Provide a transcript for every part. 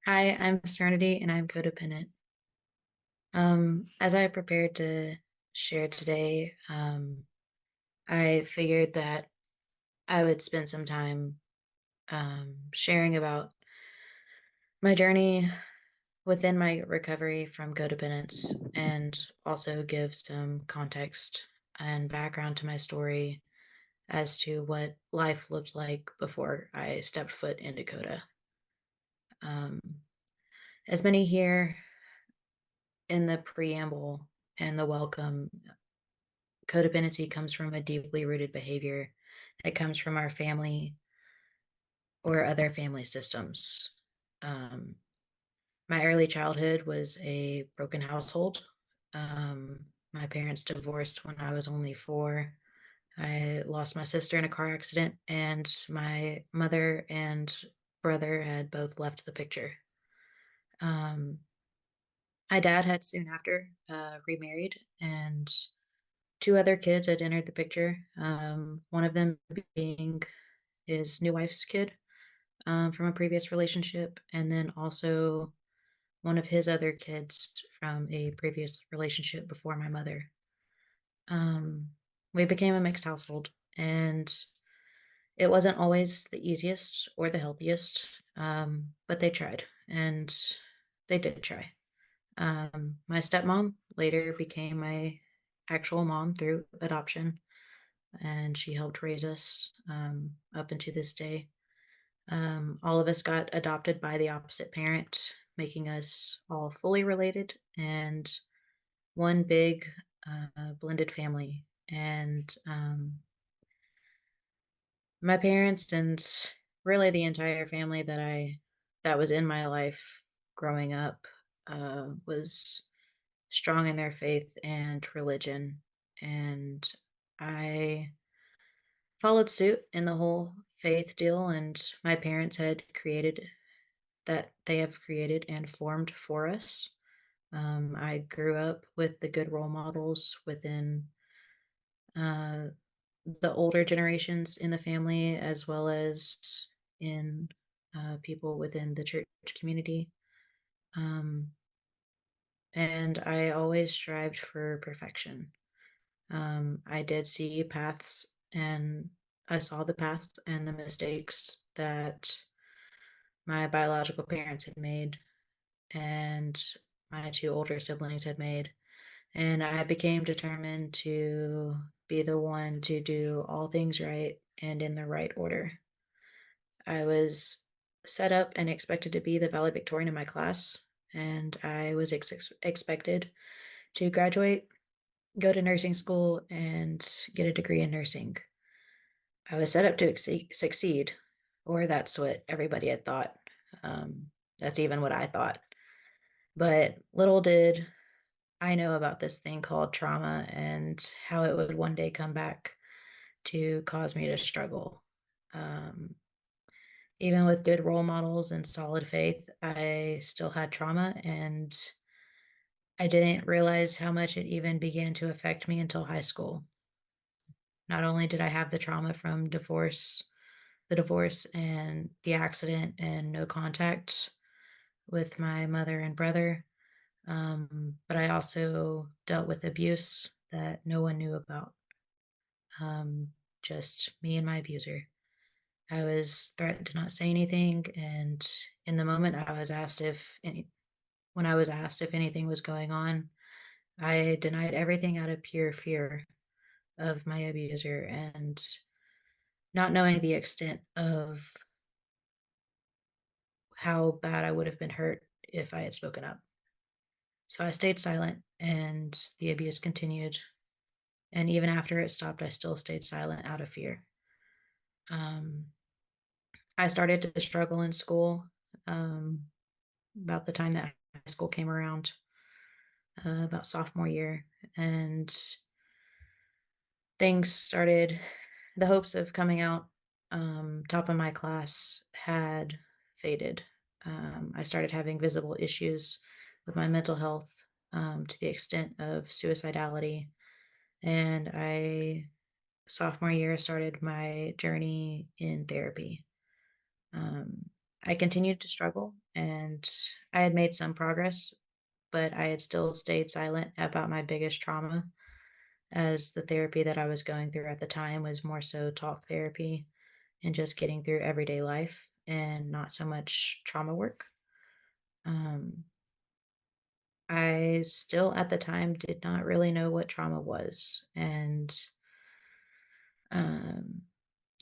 Hi, I'm Cerenity and I'm codependent. As I prepared to share today, I figured that I would spend some time sharing about my journey within my recovery from codependence and also give some context and background to my story as to what life looked like before I stepped foot into CoDA. Um, as many here in the preamble and the welcome, codependency comes from a deeply rooted behavior that comes from our family or other family systems. Um, my early childhood was a broken household. My parents divorced when I was only 4. I lost my sister in a car accident, and my mother and brother had both left the picture. Um, my dad had soon after remarried, and 2 other kids had entered the picture, one of them being his new wife's kid, from a previous relationship, and then also one of his other kids from a previous relationship before my mother. Um, we became a mixed household, and it wasn't always the easiest or the healthiest, but they tried, and they did try. My stepmom later became my actual mom through adoption, and she helped raise us up into this day. All of us got adopted by the opposite parent, making us all fully related and one big blended family. And my parents and really the entire family that was in my life growing up was strong in their faith and religion, and I followed suit in the whole faith deal, and my parents had created that they have created and formed for us. I grew up with the good role models within uh, the older generations in the family, as well as in people within the church community. Um, and I always strived for perfection. I did see paths, and I saw the paths and the mistakes that my biological parents had made and my 2 older siblings had made, and I became determined to be the one to do all things right and in the right order. I was set up and expected to be the valedictorian in my class, and I was expected to graduate, go to nursing school, and get a degree in nursing. I was set up to succeed, or that's what everybody had thought. That's even what I thought. But little did I know about this thing called trauma and how it would one day come back to cause me to struggle. Um, Even with good role models and solid faith, I still had trauma, and I didn't realize how much it even began to affect me until high school. Not only did I have the trauma from the divorce and the accident and no contact with my mother and brother, but I also dealt with abuse that no one knew about. Just me and my abuser. I was threatened to not say anything, and in the moment when I was asked if anything was going on, I denied everything out of pure fear of my abuser and not knowing the extent of how bad I would have been hurt if I had spoken up. So I stayed silent, and the abuse continued. And even after it stopped, I still stayed silent out of fear. Um, I started to struggle in school um, about the time that high school came around, about sophomore year, and things started. The hopes of coming out top of my class had faded. I started having visible issues with my mental health to the extent of suicidality, and I sophomore year started my journey in therapy. Um, I continued to struggle, and I had made some progress, but I had still stayed silent about my biggest trauma, as the therapy that I was going through at the time was more so talk therapy and just getting through everyday life and not so much trauma work. Um, I still at the time did not really know what trauma was. And um,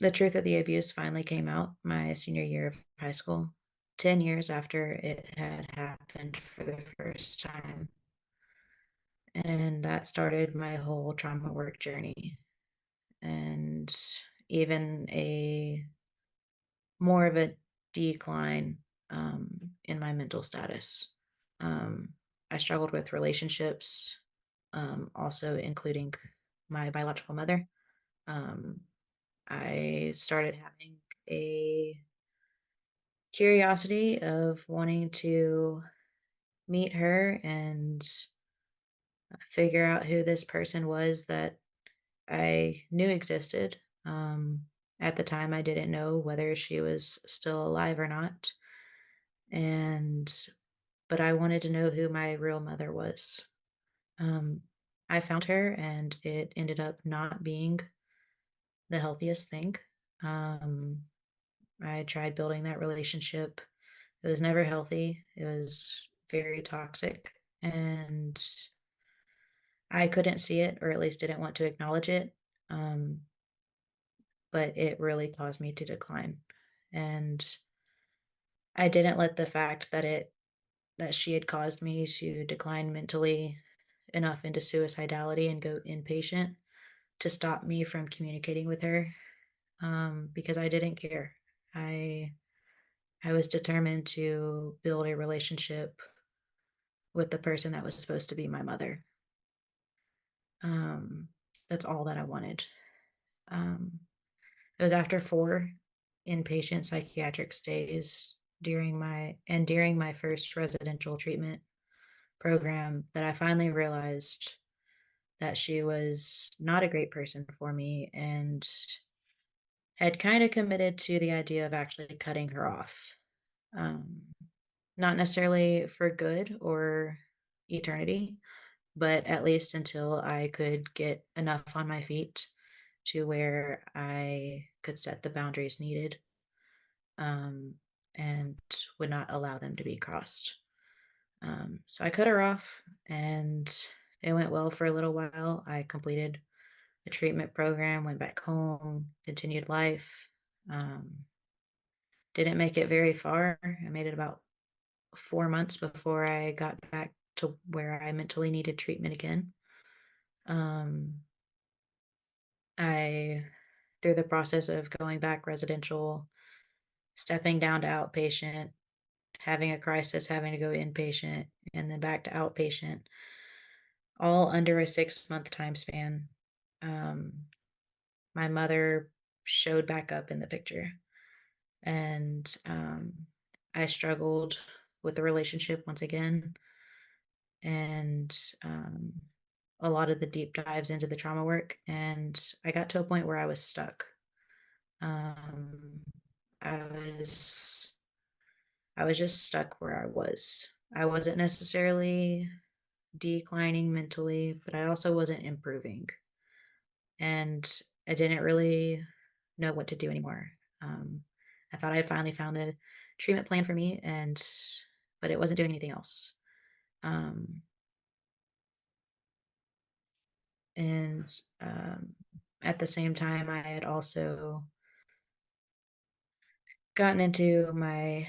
the truth of the abuse finally came out my senior year of high school, 10 years after it had happened for the first time. And that started my whole trauma work journey. And even a more of a decline in my mental status. Um, I struggled with relationships, also including my biological mother. Um, I started having a curiosity of wanting to meet her and figure out who this person was that I knew existed. At the time, I didn't know whether she was still alive or not. And but I wanted to know who my real mother was. Um, I found her, and it ended up not being the healthiest thing. Um, I tried building that relationship. It was never healthy. It was very toxic, and I couldn't see it, or at least didn't want to acknowledge it. Um, but it really caused me to decline. And I didn't let the fact that she had caused me to decline mentally enough into suicidality and go inpatient to stop me from communicating with her, because I didn't care. I I was determined to build a relationship with the person that was supposed to be my mother. Um, that's all that I wanted. Um, it was after 4 inpatient psychiatric stays during my first residential treatment program that I finally realized that she was not a great person for me and had kind of committed to the idea of actually cutting her off. Um, Not necessarily for good or eternity, but at least until I could get enough on my feet to where I could set the boundaries needed, um, and would not allow them to be crossed. So I cut her off, and it went well for a little while. I completed the treatment program, went back home, continued life. Um, didn't make it very far. I made it about 4 months before I got back to where I mentally needed treatment again. Um, I, through the process of going back residential, stepping down to outpatient, having a crisis, having to go inpatient, and then back to outpatient, all under a 6-month time span. Um, my mother showed back up in the picture, and I struggled with the relationship once again, and a lot of the deep dives into the trauma work, and I got to a point where I was stuck. Um, I was I was just stuck where I was. I wasn't necessarily declining mentally, but I also wasn't improving. And I didn't really know what to do anymore. Um, I thought I had finally found the treatment plan for me, and but it wasn't doing anything else. Um, and at the same time, I had also gotten into my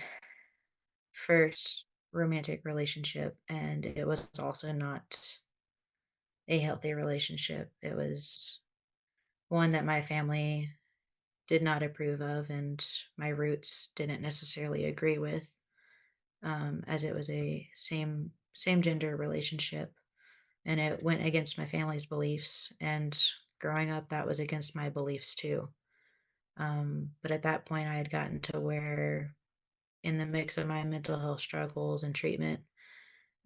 first romantic relationship, and it was also not a healthy relationship. It was one that my family did not approve of, and my roots didn't necessarily agree with, as it was a same gender relationship, and it went against my family's beliefs. And growing up, that was against my beliefs too. But at that point, I had gotten to where, in the mix of my mental health struggles and treatment,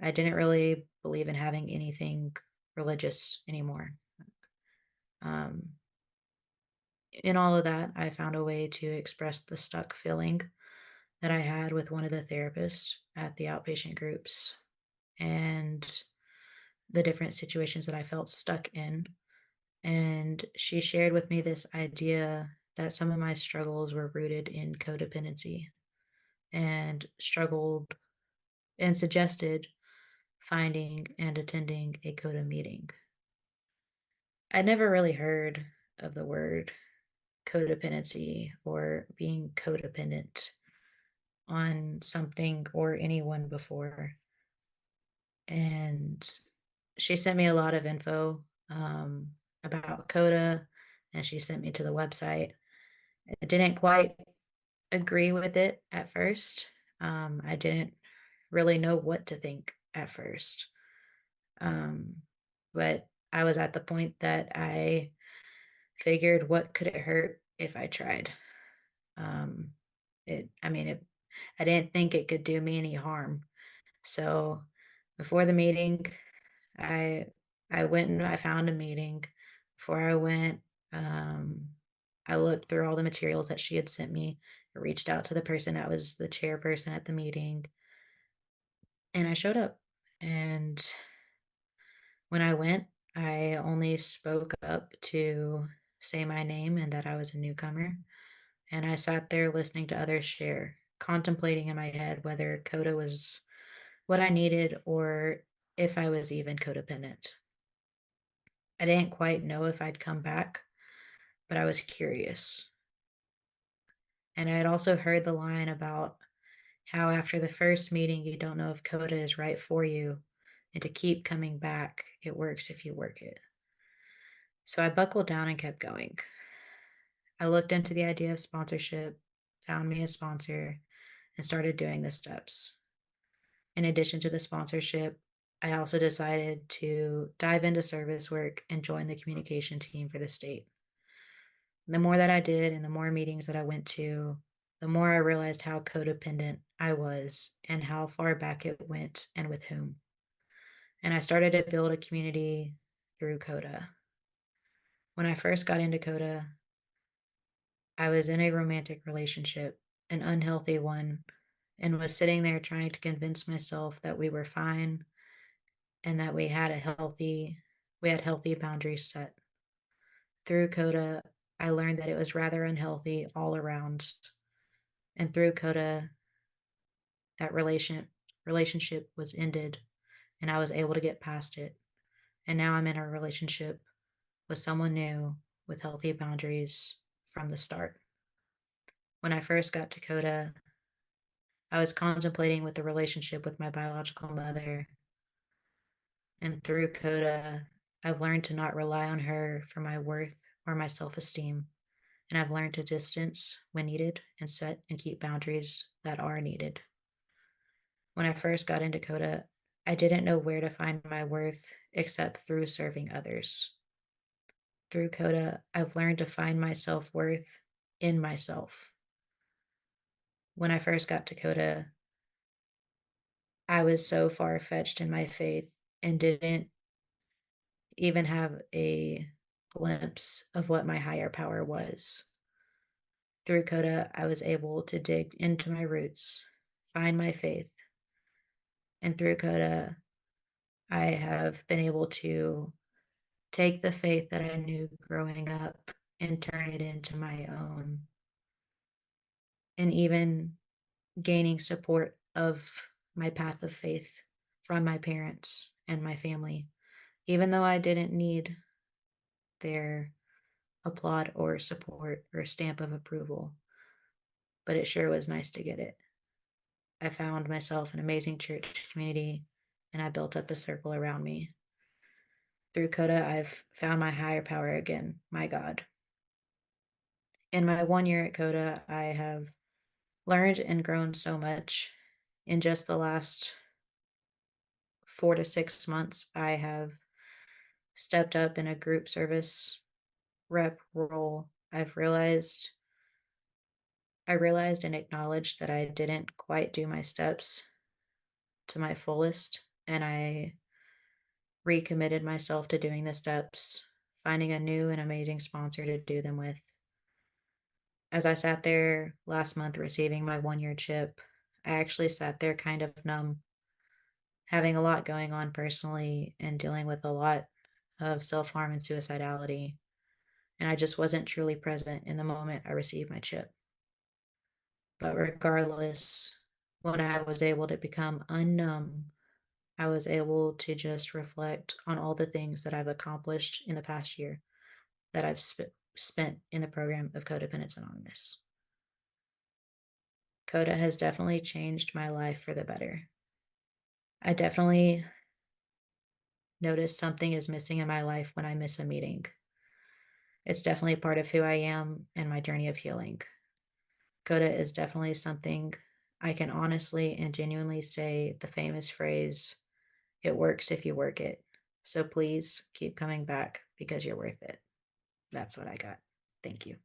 I didn't really believe in having anything religious anymore. Um, in all of that, I found a way to express the stuck feeling that I had with one of the therapists at the outpatient groups and the different situations that I felt stuck in. And she shared with me this idea that some of my struggles were rooted in codependency and struggled and suggested finding and attending a CoDA meeting. I'd never really heard of the word codependency or being codependent on something or anyone before. And she sent me a lot of info about CoDA, and she sent me to the website. I didn't quite agree with it at first. I didn't really know what to think at first. Um, but I was at the point that I figured what could it hurt if I tried? Um, I mean, I didn't think it could do me any harm. So before the meeting, I I went and I found a meeting. Before I went, um, I looked through all the materials that she had sent me. I reached out to the person that was the chairperson at the meeting, and I showed up. And when I went, I only spoke up to say my name and that I was a newcomer. And I sat there listening to others share, contemplating in my head whether CoDA was what I needed or if I was even codependent. I didn't quite know if I'd come back, but I was curious. And I had also heard the line about how after the first meeting, you don't know if CoDA is right for you, and to keep coming back, it works if you work it. So I buckled down and kept going. I looked into the idea of sponsorship, found me a sponsor, and started doing the steps. In addition to the sponsorship, I also decided to dive into service work and join the communication team for the state. The more that I did and the more meetings that I went to, the more I realized how codependent I was and how far back it went and with whom. And I started to build a community through CoDA. When I first got into CoDA, I was in a romantic relationship, an unhealthy one, and was sitting there trying to convince myself that we were fine and that we had healthy boundaries set. Through CoDA, I learned that it was rather unhealthy all around. And through CoDA, that relationship was ended and I was able to get past it. And now I'm in a relationship with someone new with healthy boundaries from the start. When I first got to CoDA, I was contemplating with the relationship with my biological mother. And through CoDA, I've learned to not rely on her for my worth or my self esteem. And I've learned to distance when needed and set and keep boundaries that are needed. When I first got into CoDA, I didn't know where to find my worth except through serving others. Through CoDA, I've learned to find my self worth in myself. When I first got to CoDA, I was so far fetched in my faith and didn't even have a glimpse of what my higher power was. Through CoDA, I was able to dig into my roots, find my faith, and through CoDA, I have been able to take the faith that I knew growing up and turn it into my own, and even gaining support of my path of faith from my parents and my family, even though I didn't need their applaud or support or stamp of approval, but it sure was nice to get it. I found myself an amazing church community and I built up a circle around me. Through CoDA, I've found my higher power again, my God. In my 1 year at CoDA, I have learned and grown so much. In just the last 4 to 6 months, I have stepped up in a group service rep role. I realized and acknowledged that I didn't quite do my steps to my fullest, and I recommitted myself to doing the steps, finding a new and amazing sponsor to do them with. As I sat there last month receiving my 1-year chip, I actually sat there kind of numb, having a lot going on personally and dealing with a lot of self-harm and suicidality, and I just wasn't truly present in the moment I received my chip. But regardless, when I was able to become unnumb, I was able to just reflect on all the things that I've accomplished in the past year that I've spent in the program of Codependence Anonymous. CoDA has definitely changed my life for the better. I definitely notice something is missing in my life when I miss a meeting. It's definitely part of who I am and my journey of healing. CoDA is definitely something I can honestly and genuinely say the famous phrase, "It works if you work it." So please keep coming back because you're worth it. That's what I got. Thank you.